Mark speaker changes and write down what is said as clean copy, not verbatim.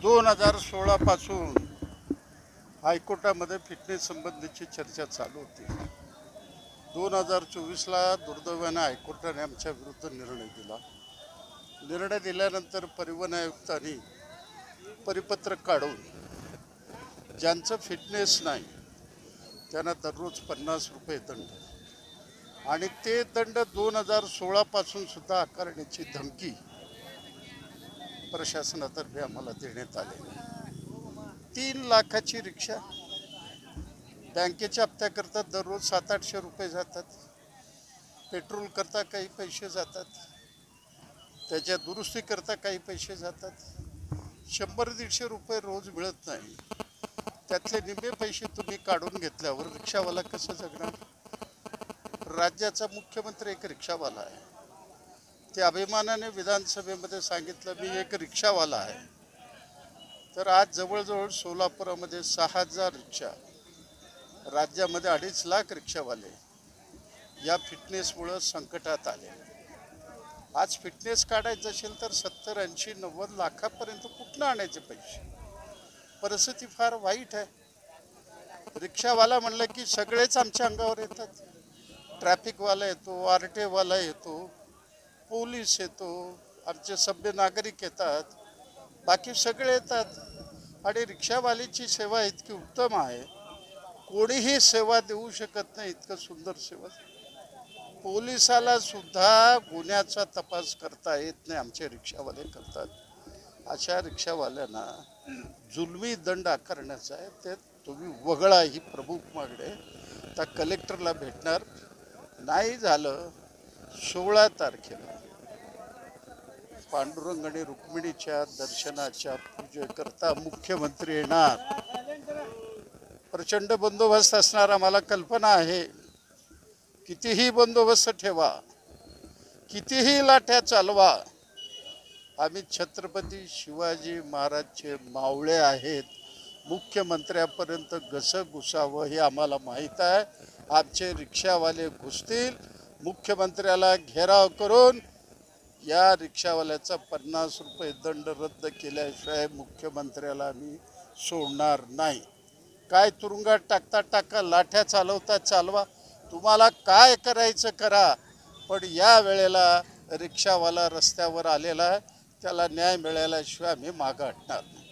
Speaker 1: 2016 पासून हायकोर्टामध्ये फिटनेस संबंधीची चर्चा चालू होती. 2024ला दुर्दैवाने हायकोर्टाने आमच्या विरुद्ध निर्णय दिला. निर्णय दिल्यानंतर परिवहन आयुक्तांनी परिपत्रक काढून ज्यांचं फिटनेस नाही त्यांना दररोज 50 रुपये दंड आणि ते दंड 2016 पासून सुद्धा आकारण्याची धमकी प्रशासनातर्फे आम्हाला देण्यात आली. 3 लाखाची रिक्षा बँकेच्या हप्त्याकरता दररोज 700-800 रुपये जातात. पेट्रोल करता काही पैसे जातात, त्याच्या दुरुस्तीकरता काही पैसे जातात. 100-150 रुपये रोज मिळत नाही. त्यातले निम्मे पैसे तुम्ही काढून घेतल्यावर रिक्षावाला कसं जगणार? राज्याचा मुख्यमंत्री एक रिक्षावाला आहे. ते अभिमानाने विधानसभेमध्ये सांगितलं मी एक रिक्षावाला आहे. तर आज जवळजवळ सोलापुरामध्ये 6000 रिक्षा, राज्यामध्ये 2.5 लाख रिक्षावाले या फिटनेसमुळं संकटात आले. आज फिटनेस काढायचं असेल तर 70, 80, 90 लाखापर्यंत कुठनं आणायचे पैसे? परिस्थिती फार वाईट आहे. रिक्षावाला म्हणलं की सगळेच आमच्या अंगावर येतात. ट्रॅफिकवाला येतो, आरटीओवाला येतो, पोलीस येतो, आमचे सभ्य नागरिक येतात, बाकी सगळे येतात. आणि रिक्षावालीची सेवा इतकी उत्तम आहे, कोणीही सेवा देऊ शकत नाही इतकं सुंदर सेवा. पोलिसाला सुद्धा गुन्ह्याचा तपास करता येत नाही, आमचे रिक्षावाले करतात. अशा रिक्षावाल्यांना जुलमी दंड आकारण्याचा आहे, ते तुम्ही वगळा ही प्रमुख मागणी. त्या कलेक्टरला भेटणार. नाही झालं 16 तारखेला पांडुरंग आणि रुक्मिणीच्या दर्शनाच्या पूजेकरता मुख्यमंत्री येणार. प्रचंड बंदोबस्त असणार. आम्हाला कल्पना आहे. कितीही बंदोबस्त ठेवा, कितीही लाठ्या चालवा, आम्ही छत्रपती शिवाजी महाराजचे मावळे आहेत. मुख्यमंत्र्यापर्यंत कसं घुसावं हे आम्हाला माहीत आहे. आमचे रिक्षावाले घुसतील. मुख्यमंत्र्याला घेराव करून या रिक्षावाल्याचा 50 रुपये दंड रद्द केल्याशिवाय मुख्यमंत्र्याला आम्ही सोडणार नाही. काय तुरुंगात टाकता टाका, लाठ्या चालवता चालवा, तुम्हाला काय करायचं करा, पण या वेळेला रिक्षावाला रस्त्यावर आलेला आहे, त्याला न्याय मिळाल्याशिवाय आम्ही मागं हटणार नाही.